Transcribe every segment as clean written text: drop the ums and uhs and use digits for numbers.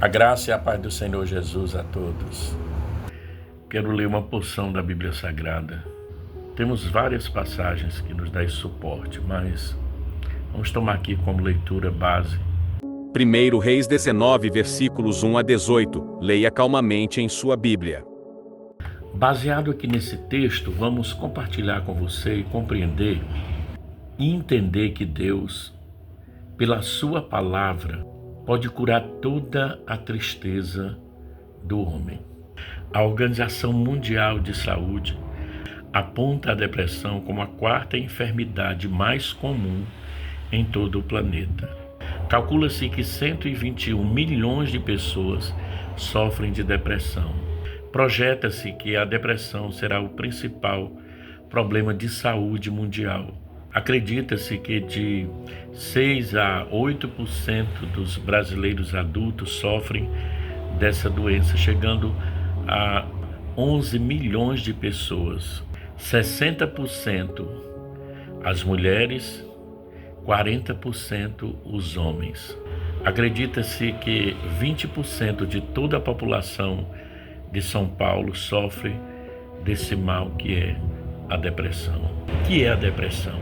A graça e a paz do Senhor Jesus a todos. Quero ler uma porção da Bíblia Sagrada. Temos várias passagens que nos dão suporte, mas vamos tomar aqui como leitura base. 1 Reis 19, versículos 1 a 18. Leia calmamente em sua Bíblia. Baseado aqui nesse texto, vamos compartilhar com você e compreender e entender que Deus, pela sua palavra, pode curar toda a tristeza do homem. A Organização Mundial de Saúde aponta a depressão como a quarta enfermidade mais comum em todo o planeta. Calcula-se que 121 milhões de pessoas sofrem de depressão. Projeta-se que a depressão será o principal problema de saúde mundial. Acredita-se que de 6 a 8% dos brasileiros adultos sofrem dessa doença, chegando a 11 milhões de pessoas. 60% as mulheres, 40% os homens. Acredita-se que 20% de toda a população de São Paulo sofre desse mal que é a depressão. O que é a depressão?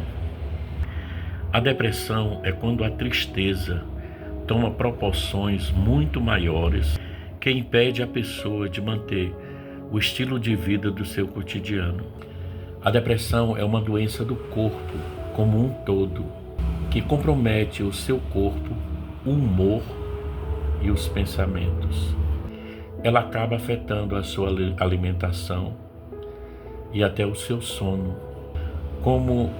A depressão é quando a tristeza toma proporções muito maiores que impede a pessoa de manter o estilo de vida do seu cotidiano. A depressão é uma doença do corpo como um todo, que compromete o seu corpo, o humor e os pensamentos. Ela acaba afetando a sua alimentação e até o seu sono. Como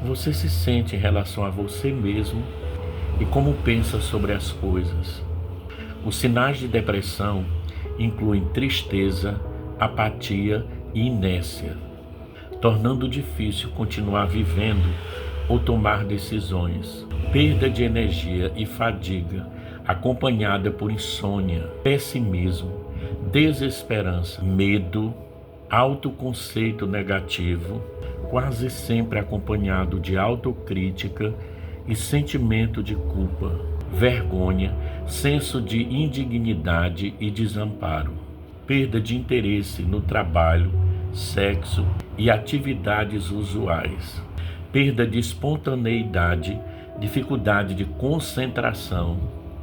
você se sente em relação a você mesmo e como pensa sobre as coisas. Os sinais de depressão incluem tristeza, apatia e inércia, tornando difícil continuar vivendo ou tomar decisões. Perda de energia e fadiga, acompanhada por insônia, pessimismo, desesperança, medo, autoconceito negativo, quase sempre acompanhado de autocrítica e sentimento de culpa, vergonha, senso de indignidade e desamparo, perda de interesse no trabalho, sexo e atividades usuais, perda de espontaneidade, dificuldade de concentração,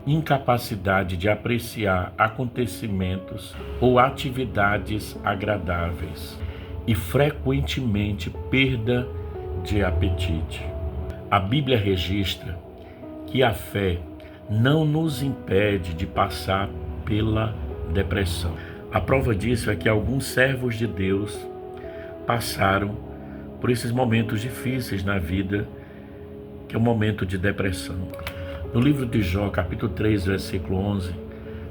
incapacidade de apreciar acontecimentos ou atividades agradáveis e frequentemente perda de apetite. A Bíblia registra que a fé não nos impede de passar pela depressão. A prova disso é que alguns servos de Deus passaram por esses momentos difíceis na vida, que é o momento de depressão. No livro de Jó, capítulo 3, versículo 11,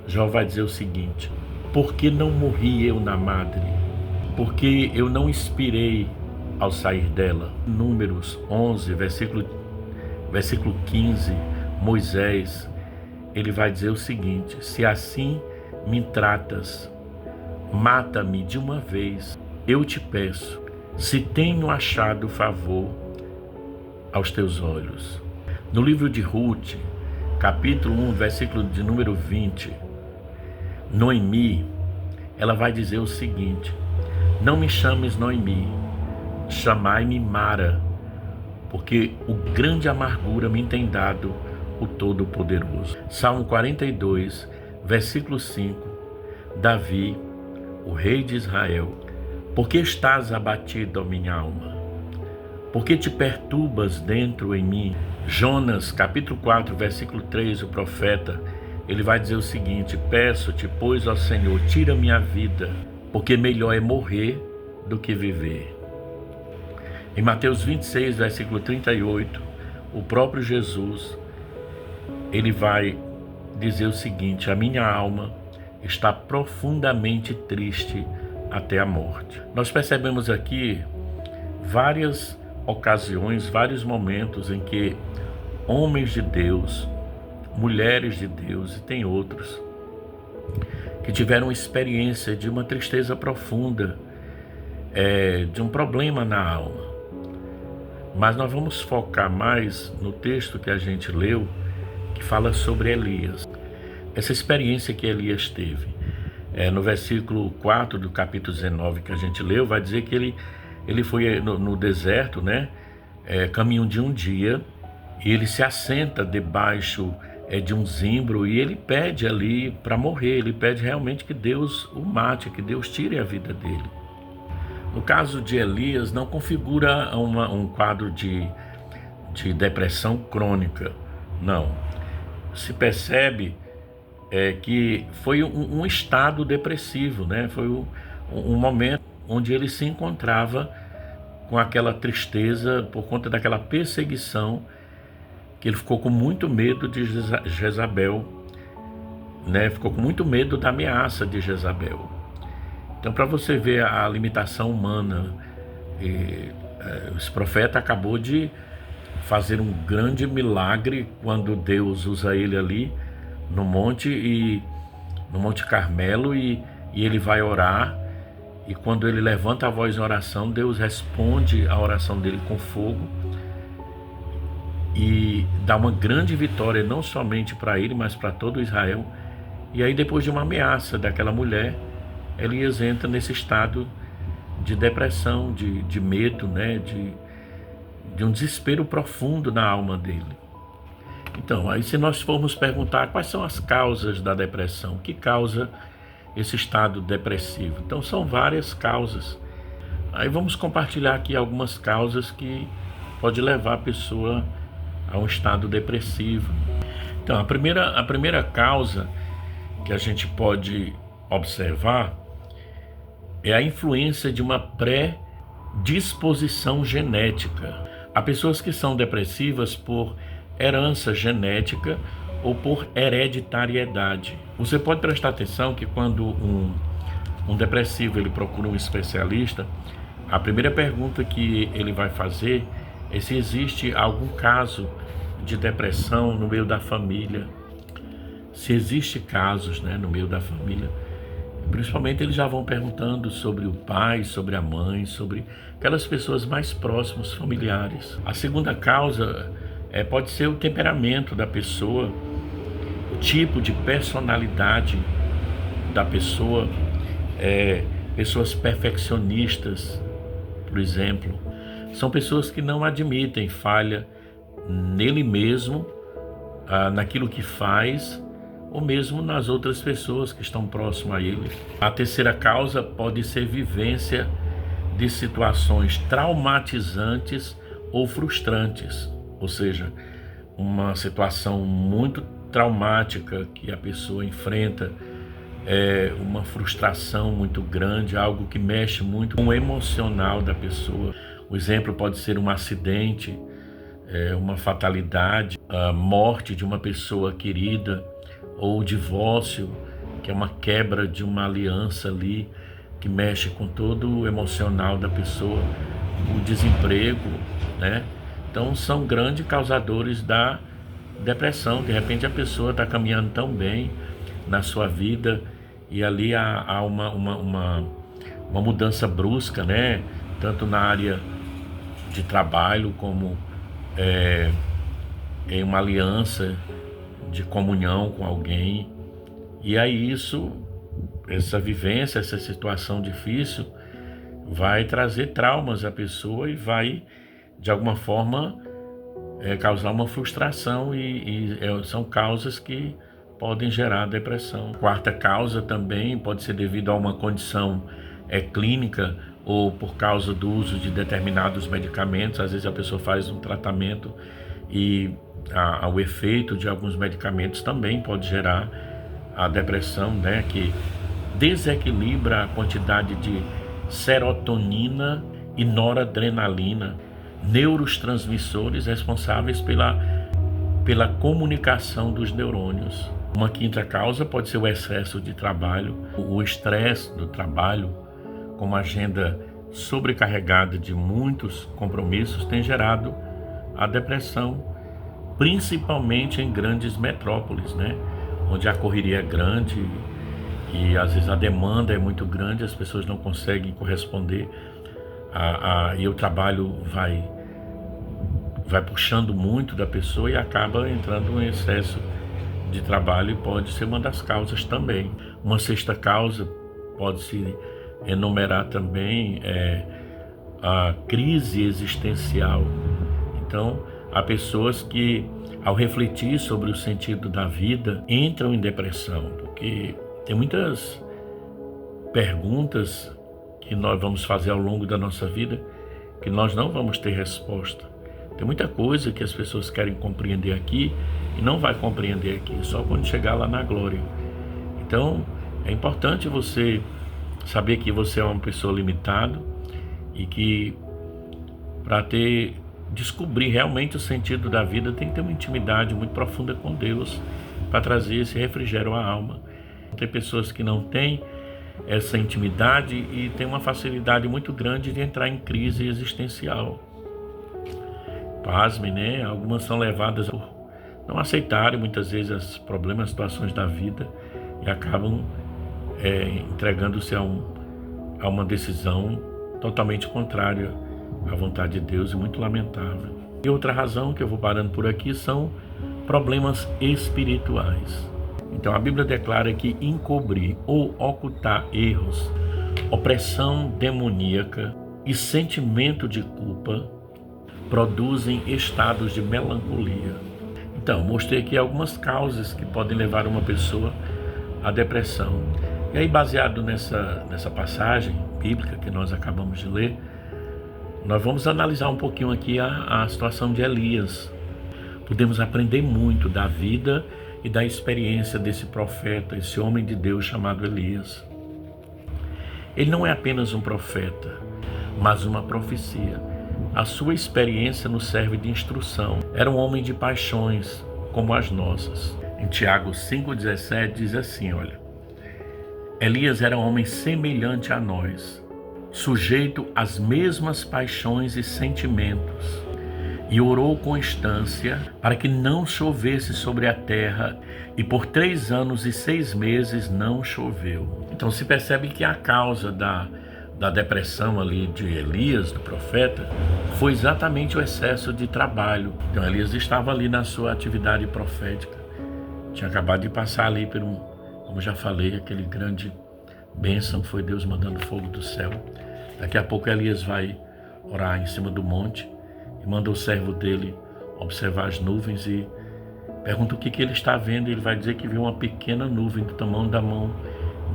Jó vai dizer o seguinte: por que não morri eu na madre? Porque eu não expirei ao sair dela. Números 11, versículo 15, Moisés, ele vai dizer o seguinte: se assim me tratas, mata-me de uma vez, eu te peço, se tenho achado favor aos teus olhos. No livro de Ruth, capítulo 1, versículo de número 20, Noemi, ela vai dizer o seguinte: não me chames Noemi, chamai-me Mara, porque o grande amargura me tem dado o Todo-Poderoso. Salmo 42, versículo 5, Davi, o rei de Israel: por que estás abatido, ó minha alma? Por que te perturbas dentro em mim? Jonas, capítulo 4, versículo 3, o profeta, ele vai dizer o seguinte: peço-te, pois, ó Senhor, tira minha vida, porque melhor é morrer do que viver. Em Mateus 26, versículo 38, o próprio Jesus, ele vai dizer o seguinte: a minha alma está profundamente triste até a morte. Nós percebemos aqui várias ocasiões, vários momentos em que homens de Deus, mulheres de Deus e tem outros que tiveram experiência de uma tristeza profunda, de um problema na alma. Mas nós vamos focar mais no texto que a gente leu, que fala sobre Elias. essa experiência que Elias teve. No versículo 4 do capítulo 19 que a gente leu, vai dizer que ele foi no deserto, né? Caminho de um dia, e ele se assenta debaixo de um zimbro e ele pede ali para morrer, ele pede realmente que Deus o mate, que Deus tire a vida dele. No caso de Elias, não configura um quadro de depressão crônica, não. Se percebe que foi um estado depressivo, né? Foi um momento onde ele se encontrava com aquela tristeza por conta daquela perseguição, que ele ficou com muito medo de Jezabel, né? Ficou com muito medo da ameaça de Jezabel. Então, para você ver a limitação humana, esse profeta acabou de fazer um grande milagre quando Deus usa ele ali no Monte Carmelo, e ele vai orar, e quando ele levanta a voz em oração, Deus responde a oração dele com fogo e dá uma grande vitória não somente para ele, mas para todo Israel. E aí, depois de uma ameaça daquela mulher, Elias entra nesse estado de depressão, de medo, né? de um desespero profundo na alma dele. Então, aí se nós formos perguntar quais são as causas da depressão, o que causa esse estado depressivo? Então, são várias causas. Aí vamos compartilhar aqui algumas causas que pode levar a pessoa a um estado depressivo. Então, a primeira causa que a gente pode observar é a influência de uma predisposição genética. Há pessoas que são depressivas por herança genética ou por hereditariedade. Você pode prestar atenção que quando um depressivo ele procura um especialista, a primeira pergunta que ele vai fazer é se existe algum caso de depressão no meio da família. Se existe casos, né, no meio da família. Principalmente eles já vão perguntando sobre o pai, sobre a mãe, sobre aquelas pessoas mais próximas, familiares. A segunda causa pode ser o temperamento da pessoa, o tipo de personalidade da pessoa, pessoas perfeccionistas, por exemplo. São pessoas que não admitem falha nele mesmo, naquilo que faz, ou mesmo nas outras pessoas que estão próximas a ele. A terceira causa pode ser vivência de situações traumatizantes ou frustrantes, ou seja, uma situação muito traumática que a pessoa enfrenta, uma frustração muito grande, algo que mexe muito com o emocional da pessoa. O exemplo pode ser um acidente, uma fatalidade, a morte de uma pessoa querida, ou o divórcio, que é uma quebra de uma aliança ali, que mexe com todo o emocional da pessoa, o desemprego, né? Então são grandes causadores da depressão. De repente a pessoa está caminhando tão bem na sua vida e ali há uma mudança brusca, né? Tanto na área de trabalho como em uma aliança de comunhão com alguém, e aí essa vivência, essa situação difícil vai trazer traumas à pessoa e vai, de alguma forma, causar uma frustração e são causas que podem gerar depressão. Quarta causa também pode ser devido a uma condição clínica ou por causa do uso de determinados medicamentos. Às vezes a pessoa faz um tratamento e o efeito de alguns medicamentos também pode gerar a depressão, né, que desequilibra a quantidade de serotonina e noradrenalina, neurotransmissores responsáveis pela comunicação dos neurônios. Uma quinta causa pode ser o excesso de trabalho, o estresse do trabalho, como agenda sobrecarregada de muitos compromissos, tem gerado a depressão, principalmente em grandes metrópoles, né? Onde a correria é grande e às vezes a demanda é muito grande, as pessoas não conseguem corresponder e o trabalho vai puxando muito da pessoa e acaba entrando em excesso de trabalho pode ser uma das causas também. Uma sexta causa pode-se enumerar também a crise existencial. Então, há pessoas que, ao refletir sobre o sentido da vida, entram em depressão, porque tem muitas perguntas que nós vamos fazer ao longo da nossa vida que nós não vamos ter resposta. Tem muita coisa que as pessoas querem compreender aqui e não vai compreender aqui, só quando chegar lá na glória. Então, é importante você saber que você é uma pessoa limitada e que para descobrir realmente o sentido da vida tem que ter uma intimidade muito profunda com Deus para trazer esse refrigério à alma. Tem pessoas que não têm essa intimidade e tem uma facilidade muito grande de entrar em crise existencial. Pasme, né? Algumas são levadas por não aceitarem muitas vezes os problemas, as situações da vida e acabam entregando-se a uma decisão totalmente contrária à vontade de Deus e muito lamentável. E outra razão que eu vou parando por aqui são problemas espirituais. Então a Bíblia declara que encobrir ou ocultar erros, opressão demoníaca e sentimento de culpa produzem estados de melancolia. Então, mostrei aqui algumas causas que podem levar uma pessoa à depressão. E aí, baseado nessa passagem bíblica que nós acabamos de ler, nós vamos analisar um pouquinho aqui a situação de Elias. Podemos aprender muito da vida e da experiência desse profeta, esse homem de Deus chamado Elias. Ele não é apenas um profeta, mas uma profecia. A sua experiência nos serve de instrução. Era um homem de paixões, como as nossas. Em Tiago 5,17 diz assim, olha: Elias era um homem semelhante a nós, sujeito às mesmas paixões e sentimentos, e orou com instância para que não chovesse sobre a terra, e por 3 anos e 6 meses não choveu. Então se percebe que a causa da depressão ali de Elias, do profeta, foi exatamente o excesso de trabalho. Então Elias estava ali na sua atividade profética, tinha acabado de passar ali por como já falei, aquele grande bênção que foi Deus mandando fogo do céu. Daqui a pouco Elias vai orar em cima do monte e manda o servo dele observar as nuvens e pergunta o que ele está vendo. Ele vai dizer que viu uma pequena nuvem do tamanho da mão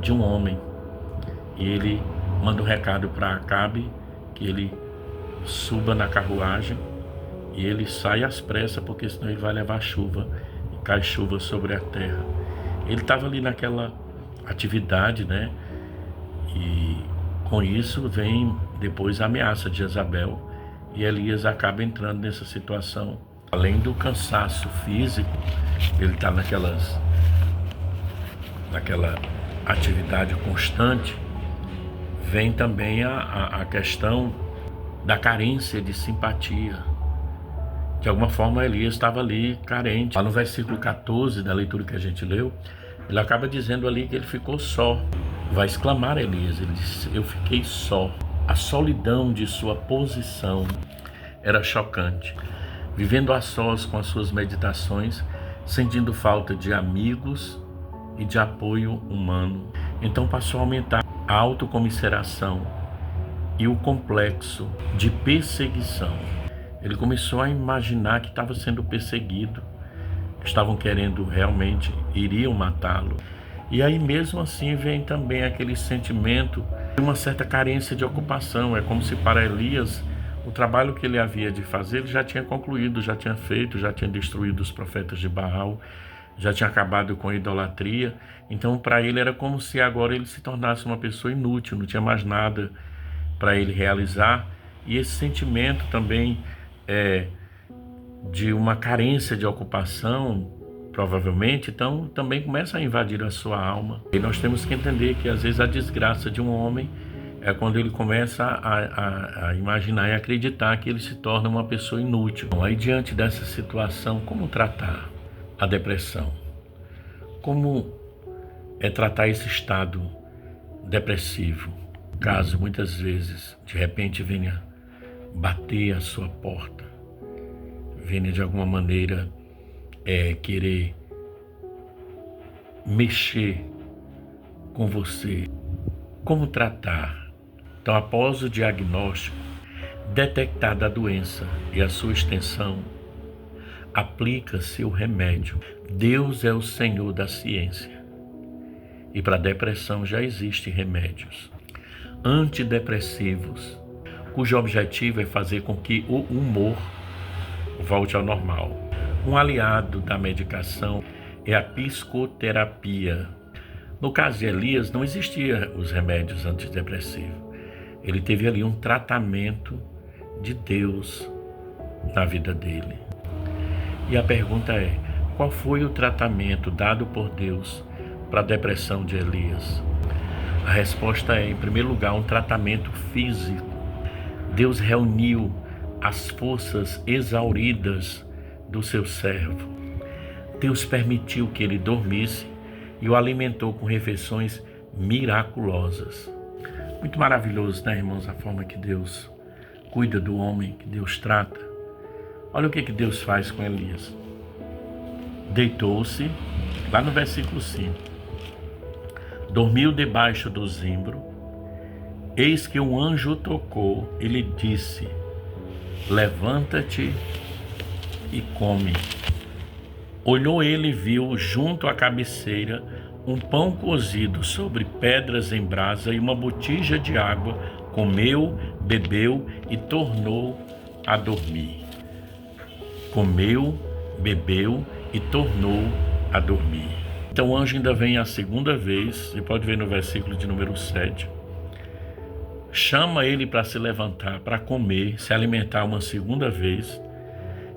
de um homem. E ele manda um recado para Acabe que ele suba na carruagem e ele sai às pressas, porque senão ele vai levar chuva e cai chuva sobre a terra. Ele estava ali naquela atividade, né? E com isso vem depois a ameaça de Jezabel e Elias acaba entrando nessa situação. Além do cansaço físico, ele está naquela atividade constante, vem também a questão da carência de simpatia. De alguma forma Elias estava ali carente. Lá no versículo 14 da leitura que a gente leu, ele acaba dizendo ali que ele ficou só. Vai exclamar Elias, ele diz: eu fiquei só. A solidão de sua posição era chocante. Vivendo a sós com as suas meditações, sentindo falta de amigos e de apoio humano. Então passou a aumentar a autocomiseração e o complexo de perseguição. Ele começou a imaginar que estava sendo perseguido, que estavam querendo realmente, iriam matá-lo. E aí mesmo assim vem também aquele sentimento de uma certa carência de ocupação. É como se para Elias o trabalho que ele havia de fazer ele já tinha concluído, já tinha feito, já tinha destruído os profetas de Baal, já tinha acabado com a idolatria. Então para ele era como se agora ele se tornasse uma pessoa inútil, não tinha mais nada para ele realizar. E esse sentimento também de uma carência de ocupação, provavelmente, então também começa a invadir a sua alma. E nós temos que entender que às vezes a desgraça de um homem é quando ele começa a imaginar e acreditar que ele se torna uma pessoa inútil. Então, aí diante dessa situação, como tratar a depressão? Como tratar esse estado depressivo? Caso muitas vezes, de repente, venha bater a sua porta, venha de alguma maneira querer mexer com você. Como tratar? Então, após o diagnóstico, detectada a doença e a sua extensão, aplica-se o remédio. Deus é o Senhor da ciência. E para a depressão já existem remédios antidepressivos, cujo objetivo é fazer com que o humor volte ao normal. Um aliado da medicação é a psicoterapia. No caso de Elias, não existia os remédios antidepressivos. Ele teve ali um tratamento de Deus na vida dele. E a pergunta é: qual foi o tratamento dado por Deus para a depressão de Elias? A resposta é, em primeiro lugar, um tratamento físico. Deus reuniu as forças exauridas do seu servo. Deus permitiu que ele dormisse e o alimentou com refeições miraculosas. Muito maravilhoso, né, irmãos, a forma que Deus cuida do homem, que Deus trata. Olha o que Deus faz com Elias. Deitou-se, lá no versículo 5. Dormiu debaixo do zimbro. Eis que um anjo tocou e lhe disse: levanta-te e come. Olhou ele e viu junto à cabeceira um pão cozido sobre pedras em brasa e uma botija de água. Comeu, bebeu e tornou a dormir. Comeu, bebeu e tornou a dormir. Então o anjo ainda vem a segunda vez, você pode ver no versículo de número 7. Chama ele para se levantar, para comer, se alimentar uma segunda vez.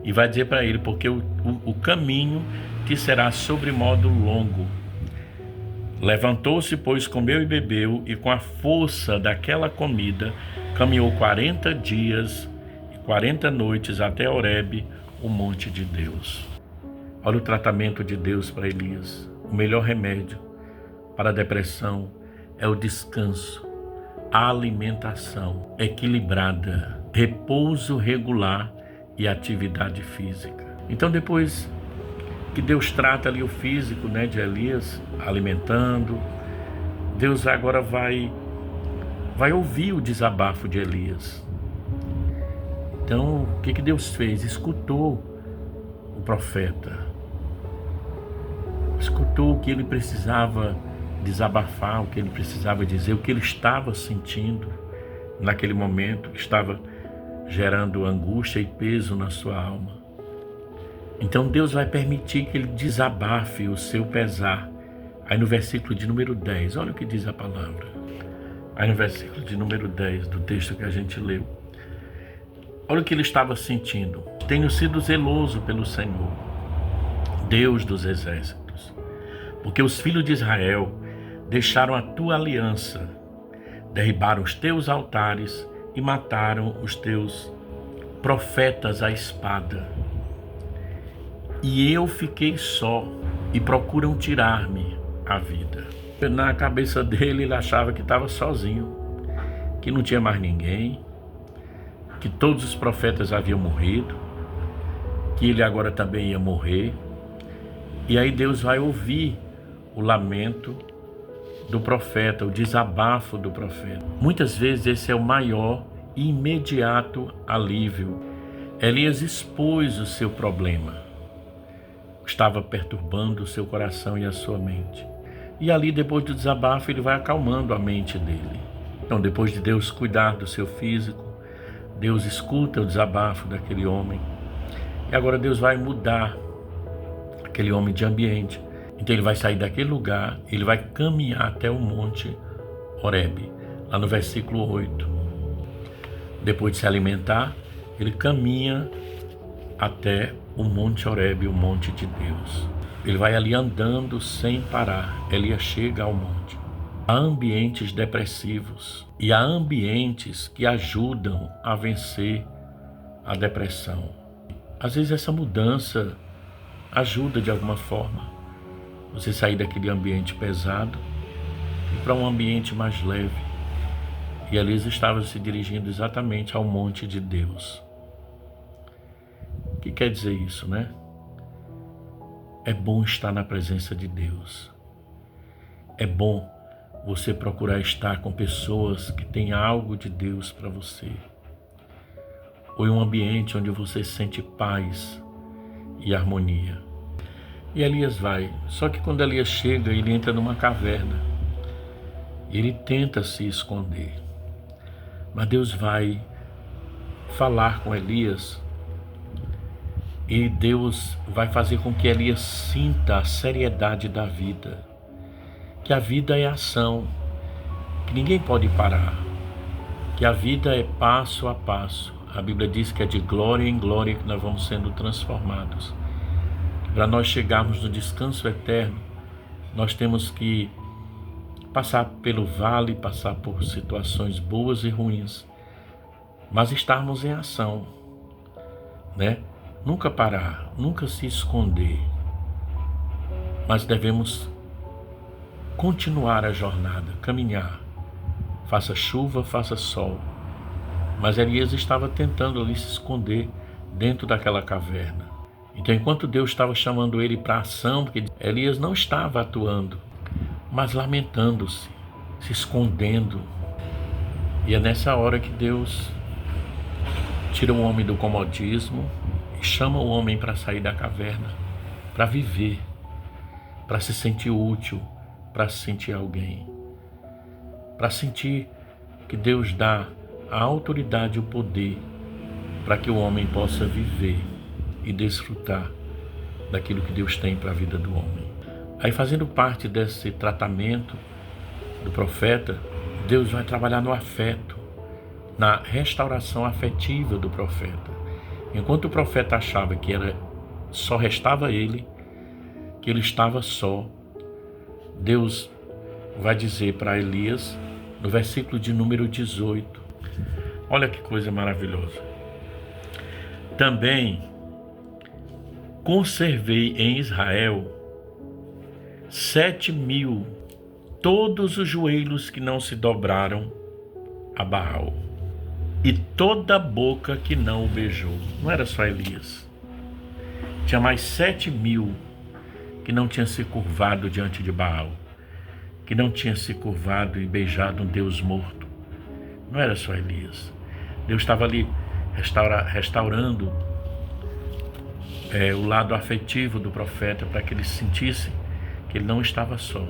E vai dizer para ele, porque o caminho te será sobremodo longo. Levantou-se, pois comeu e bebeu, e com a força daquela comida, caminhou 40 dias e 40 noites até Horebe, o monte de Deus. Olha o tratamento de Deus para Elias. O melhor remédio para a depressão é o descanso, a alimentação equilibrada, repouso regular e atividade física. Então, depois que Deus trata ali o físico, né, de Elias, alimentando, Deus agora vai ouvir o desabafo de Elias. Então, o que Deus fez? Escutou o profeta. Escutou o que ele precisava desabafar, o que ele precisava dizer, o que ele estava sentindo naquele momento, que estava gerando angústia e peso na sua alma. Então Deus vai permitir que ele desabafe o seu pesar. Aí no versículo de número 10, olha o que diz a palavra. Aí no versículo de número 10 do texto que a gente leu. Olha o que ele estava sentindo. Tenho sido zeloso pelo Senhor, Deus dos exércitos, porque os filhos de Israel deixaram a tua aliança, derribaram os teus altares e mataram os teus profetas à espada. E eu fiquei só e procuram tirar-me a vida. Na cabeça dele, ele achava que estava sozinho, que não tinha mais ninguém, que todos os profetas haviam morrido, que ele agora também ia morrer. E aí Deus vai ouvir o lamento do profeta, o desabafo do profeta. Muitas vezes esse é o maior e imediato alívio. Elias expôs o seu problema. Estava perturbando o seu coração e a sua mente. E ali, depois do desabafo, ele vai acalmando a mente dele. Então, depois de Deus cuidar do seu físico, Deus escuta o desabafo daquele homem. E agora Deus vai mudar aquele homem de ambiente. Então ele vai sair daquele lugar, ele vai caminhar até o monte Horebe, lá no versículo 8. Depois de se alimentar, ele caminha até o monte Horebe, o monte de Deus. Ele vai ali andando sem parar. Elias chega ao monte. Há ambientes depressivos e há ambientes que ajudam a vencer a depressão. Às vezes essa mudança ajuda de alguma forma você sair daquele ambiente pesado e para um ambiente mais leve. E Elias estava se dirigindo exatamente ao monte de Deus. O que quer dizer isso, né? É bom estar na presença de Deus. É bom você procurar estar com pessoas que têm algo de Deus para você, ou em um ambiente onde você sente paz e harmonia. E Elias vai, só que quando Elias chega, ele entra numa caverna, ele tenta se esconder, mas Deus vai falar com Elias, e Deus vai fazer com que Elias sinta a seriedade da vida, que a vida é ação, que ninguém pode parar, que a vida é passo a passo. A Bíblia diz que é de glória em glória que nós vamos sendo transformados. Para nós chegarmos no descanso eterno, nós temos que passar pelo vale, passar por situações boas e ruins, mas estarmos em ação, né? Nunca parar, nunca se esconder, mas devemos continuar a jornada, caminhar, faça chuva, faça sol. Mas Elias estava tentando ali se esconder dentro daquela caverna. Então, enquanto Deus estava chamando ele para a ação, porque Elias não estava atuando, mas lamentando-se, se escondendo. E é nessa hora que Deus tira o homem do comodismo e chama o homem para sair da caverna, para viver, para se sentir útil, para se sentir alguém, para sentir que Deus dá a autoridade e o poder para que o homem possa viver e desfrutar daquilo que Deus tem para a vida do homem. Aí, fazendo parte desse tratamento do profeta, Deus vai trabalhar no afeto, na restauração afetiva do profeta. Enquanto o profeta achava que só restava ele, que ele estava só, Deus vai dizer para Elias, no versículo de número 18, olha que coisa maravilhosa. Também conservei em Israel 7.000, todos os joelhos que não se dobraram a Baal, e toda a boca que não o beijou. Não era só Elias. Tinha mais 7.000 que não tinham se curvado diante de Baal, que não tinha se curvado e beijado um Deus morto. Não era só Elias. Deus estava ali restaurando o lado afetivo do profeta, para que ele sentisse que ele não estava só.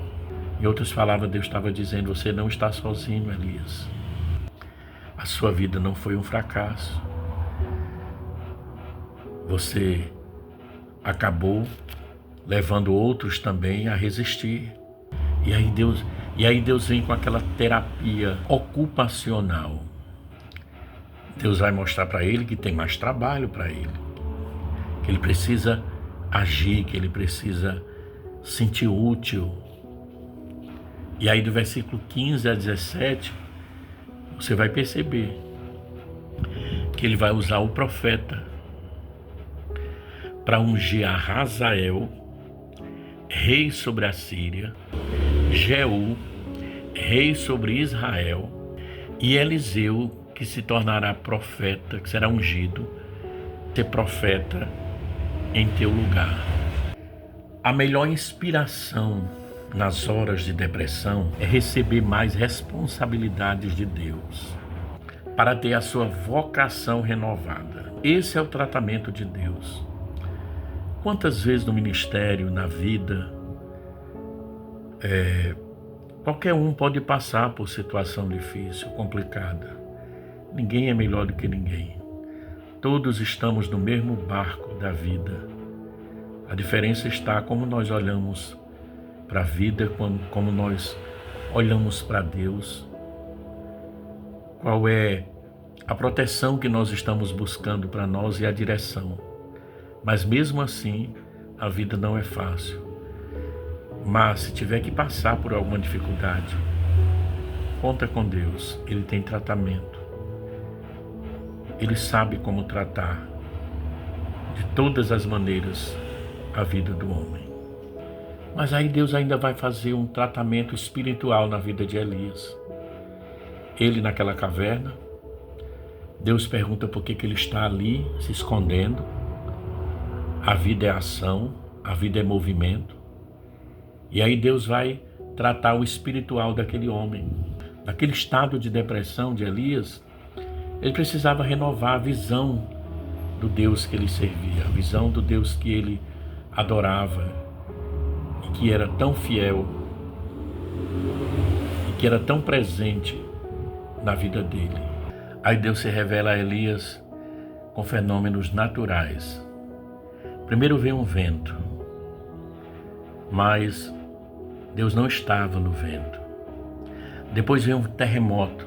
Em outras palavras, Deus estava dizendo: você não está sozinho, Elias. A sua vida não foi um fracasso. Você acabou levando outros também a resistir. E aí Deus vem com aquela terapia ocupacional. Deus vai mostrar para ele que tem mais trabalho para ele, que ele precisa agir, que ele precisa sentir útil. E aí do versículo 15 a 17, você vai perceber que ele vai usar o profeta para ungir a Hazael, rei sobre a Síria, Jeú, rei sobre Israel, e Eliseu, que se tornará profeta, que será ungido, ser profeta em teu lugar. A melhor inspiração nas horas de depressão é receber mais responsabilidades de Deus, para ter a sua vocação renovada. Esse é o tratamento de Deus. Quantas vezes no ministério, na vida, qualquer um pode passar por situação difícil, complicada. Ninguém é melhor do que ninguém. Todos estamos no mesmo barco da vida. A diferença está como nós olhamos para a vida, como nós olhamos para Deus. Qual é a proteção que nós estamos buscando para nós e a direção. Mas mesmo assim, a vida não é fácil. Mas se tiver que passar por alguma dificuldade, conta com Deus. Ele tem tratamento. Ele sabe como tratar de todas as maneiras a vida do homem. Mas aí Deus ainda vai fazer um tratamento espiritual na vida de Elias. Ele naquela caverna, Deus pergunta por que ele está ali se escondendo. A vida é ação, a vida é movimento. E aí Deus vai tratar o espiritual daquele homem. Naquele estado de depressão de Elias, ele precisava renovar a visão do Deus que ele servia, a visão do Deus que ele adorava, e que era tão fiel, e que era tão presente na vida dele. Aí Deus se revela a Elias com fenômenos naturais. Primeiro veio um vento, mas Deus não estava no vento. Depois veio um terremoto.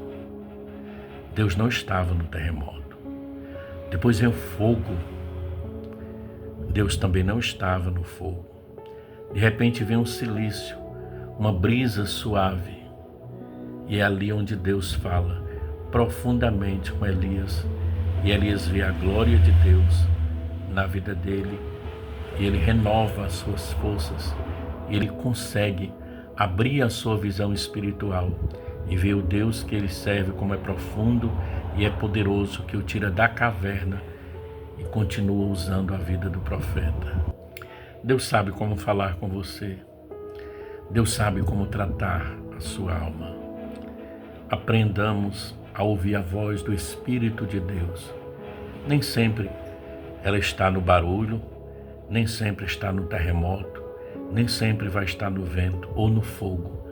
Deus não estava no terremoto. Depois veio fogo. Deus também não estava no fogo. De repente veio um silício, uma brisa suave. E é ali onde Deus fala profundamente com Elias. E Elias vê a glória de Deus na vida dele. E ele renova as suas forças. E ele consegue abrir a sua visão espiritual e ver o Deus que ele serve como é profundo e é poderoso, que o tira da caverna e continua usando a vida do profeta. Deus sabe como falar com você. Deus sabe como tratar a sua alma. Aprendamos a ouvir a voz do Espírito de Deus. Nem sempre ela está no barulho, nem sempre está no terremoto, nem sempre vai estar no vento ou no fogo.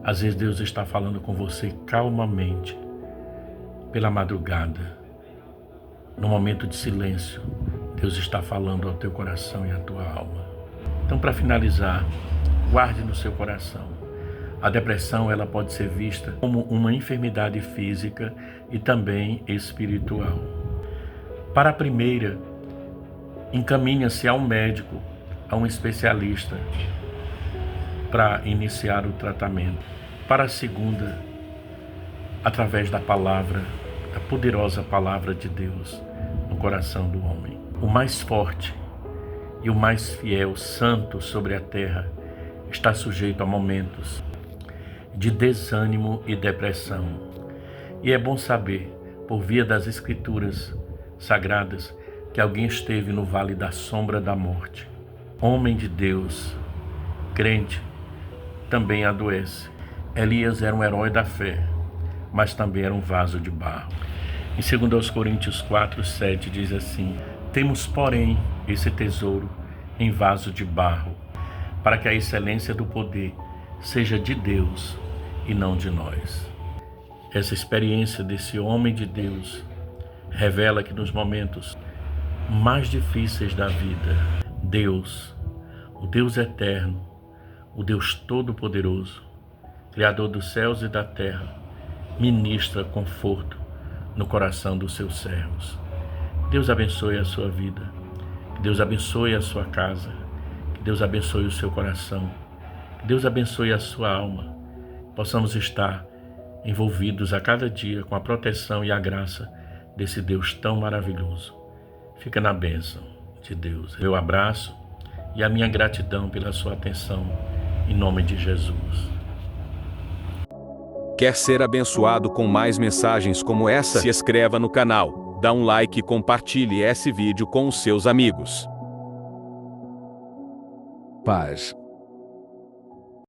Às vezes Deus está falando com você calmamente, pela madrugada, no momento de silêncio. Deus está falando ao teu coração e à tua alma. Então, para finalizar, guarde no seu coração. A depressão, ela pode ser vista como uma enfermidade física e também espiritual. Para a primeira, encaminha-se a um médico, a um especialista, para iniciar o tratamento. Para a segunda, através da palavra, da poderosa palavra de Deus no coração do homem. O mais forte e o mais fiel santo sobre a terra está sujeito a momentos de desânimo e depressão. E é bom saber, por via das Escrituras sagradas, que alguém esteve no vale da sombra da morte. Homem de Deus, crente, também adoece. Elias era um herói da fé, mas também era um vaso de barro. Em 2 Coríntios 4:7 diz assim: temos, porém, esse tesouro em vaso de barro, para que a excelência do poder seja de Deus e não de nós. Essa experiência desse homem de Deus revela que nos momentos mais difíceis da vida, Deus, o Deus eterno, o Deus todo-poderoso, Criador dos céus e da terra, ministra conforto no coração dos seus servos. Deus abençoe a sua vida, que Deus abençoe a sua casa, que Deus abençoe o seu coração, que Deus abençoe a sua alma. Possamos estar envolvidos a cada dia com a proteção e a graça desse Deus tão maravilhoso. Fica na bênção de Deus. Meu abraço e a minha gratidão pela sua atenção, em nome de Jesus. Quer ser abençoado com mais mensagens como essa? Se inscreva no canal, dá um like e compartilhe esse vídeo com os seus amigos. Paz.